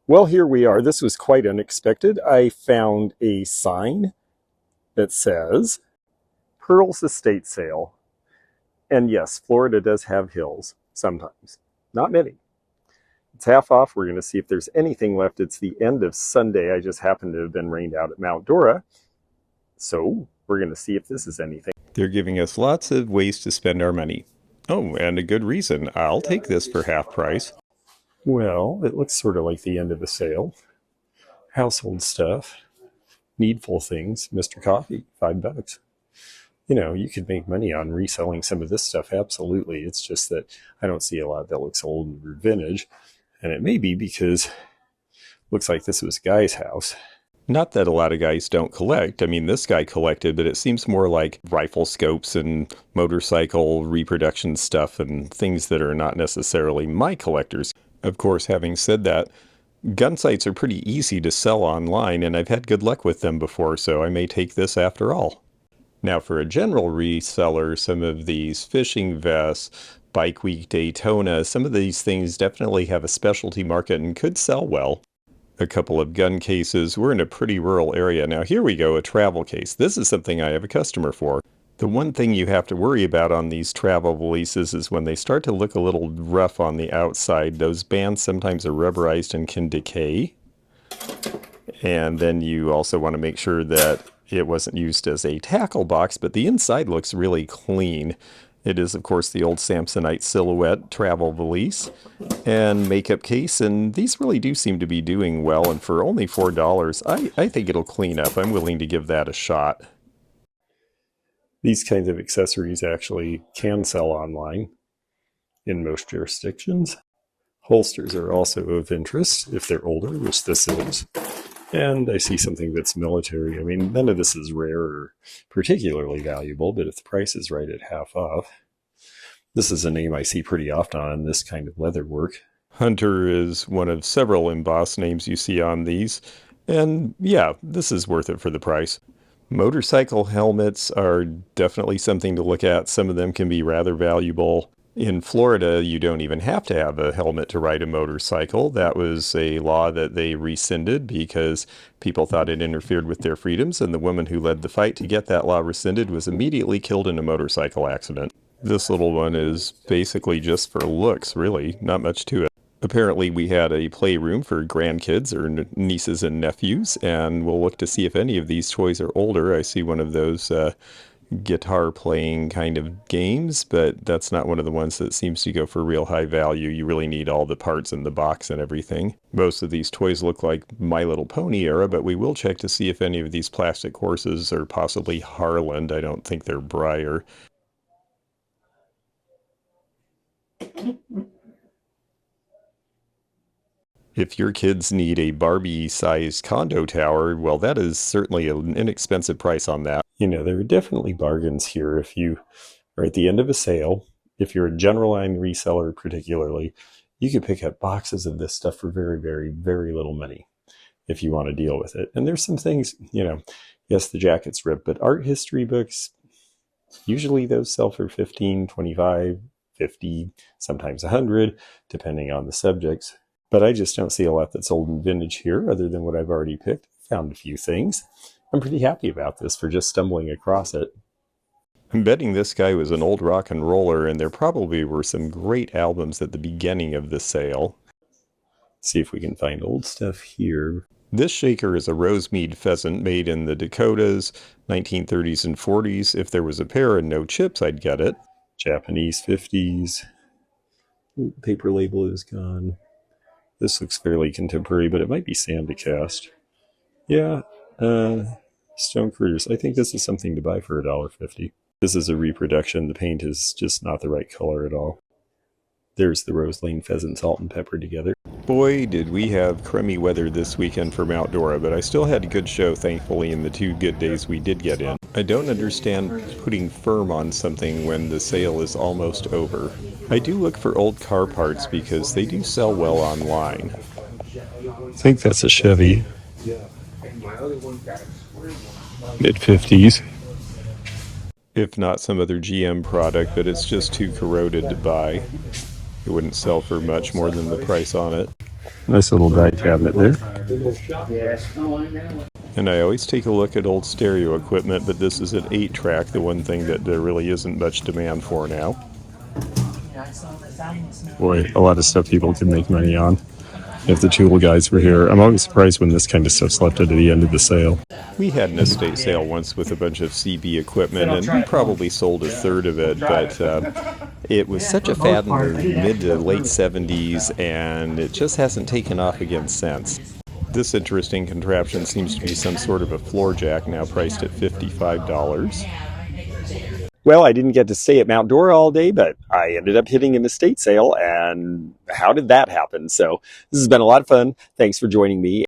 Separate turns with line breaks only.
Well, here we are. This was quite unexpected. I found a sign that says Pearl's Estate Sale. And yes, Florida does have hills sometimes. Not many. It's half off. We're going to see if there's anything left. It's the end of Sunday. I just happened to have been rained out at Mount Dora. So we're going to see if this is anything. They're giving us lots of ways to spend our money. Oh, and a good reason. I'll take this for half price. Well, it looks sort of like the end of a sale. Household stuff, needful things, Mr. Coffee, $5. You know, you could make money on reselling some of this stuff, absolutely. It's just that I don't see a lot that looks old or vintage. And it may be because it looks like this was a guy's house. Not that a lot of guys don't collect. I mean, this guy collected, but it seems more like rifle scopes and motorcycle reproduction stuff and things that are not necessarily my collectors. Of course, having said that, gun sights are pretty easy to sell online, and I've had good luck with them before, so I may take this after all. Now, for a general reseller, some of these fishing vests, Bike Week Daytona, some of these things definitely have a specialty market and could sell well. A couple of gun cases. We're in a pretty rural area. Now, here we go, a travel case. This is something I have a customer for. The one thing you have to worry about on these travel releases is when they start to look a little rough on the outside, those bands sometimes are rubberized and can decay. And then you also want to make sure that it wasn't used as a tackle box, but the inside looks really clean. It is, of course, the old Samsonite silhouette travel valise and makeup case, and these really do seem to be doing well, and for only $4, I think it'll clean up. I'm willing to give that a shot. These kinds of accessories actually can sell online in most jurisdictions. Holsters are also of interest if they're older, which this is. And I see something that's military. I mean, none of this is rare or particularly valuable, but if the price is right at half off, this is a name I see pretty often on this kind of leather work. Hunter is one of several embossed names you see on these. And yeah, this is worth it for the price. Motorcycle helmets are definitely something to look at. Some of them can be rather valuable. In Florida, you don't even have to have a helmet to ride a motorcycle. That was a law that they rescinded because people thought it interfered with their freedoms, and the woman who led the fight to get that law rescinded was immediately killed in a motorcycle accident. This little one is basically just for looks, really. Not much to it. Apparently, we had a playroom for grandkids or nieces and nephews, and we'll look to see if any of these toys are older. I see one of those guitar playing kind of games, but that's not one of the ones that seems to go for real high value. You really need all the parts in the box and everything. Most of these toys look like My Little Pony era, but we will check to see if any of these plastic horses are possibly Harland. I don't think they're Breyer. If your kids need a Barbie-sized condo tower, well, that is certainly an inexpensive price on that. You know, there are definitely bargains here if you are at the end of a sale. If you're a general line reseller particularly, you could pick up boxes of this stuff for very, very, very little money if you want to deal with it. And there's some things, you know, yes, the jacket's ripped, but art history books, usually those sell for $15, $25, $50, sometimes $100, depending on the subjects. But I just don't see a lot that's old and vintage here other than what I've already picked. Found a few things. I'm pretty happy about this for just stumbling across it. I'm betting this guy was an old rock and roller, and there probably were some great albums at the beginning of the sale. Let's see if we can find old stuff here. This shaker is a Rosemead pheasant made in the Dakotas, 1930s and 40s. If there was a pair and no chips, I'd get it. Japanese 50s. Paper label is gone. This looks fairly contemporary, but it might be sandicast. Yeah, Stone Cruise. I think this is something to buy for $1.50. This is a reproduction. The paint is just not the right color at all. There's the Rose Lane pheasant, salt and pepper together. Boy, did we have crummy weather this weekend for Mount Dora, but I still had a good show, thankfully, in the 2 good days we did get in. I don't understand putting firm on something when the sale is almost over. I do look for old car parts because they do sell well online. I think that's a Chevy. Mid-50s. If not some other GM product, but it's just too corroded to buy. It wouldn't sell for much more than the price on it. Nice little die cabinet there. And I always take a look at old stereo equipment, but this is an 8-track, the one thing that there really isn't much demand for now. Boy, a lot of stuff people can make money on. If the tool guys were here, I'm always surprised when this kind of stuff's left at the end of the sale. We had an estate sale once with a bunch of CB equipment, and we probably sold a third of it, but it was such a fad in the mid to late 70s, and it just hasn't taken off again since. This interesting contraption seems to be some sort of a floor jack, now priced at $55. Well, I didn't get to stay at Mount Dora all day, but I ended up hitting an estate sale, and how did that happen? So this has been a lot of fun. Thanks for joining me.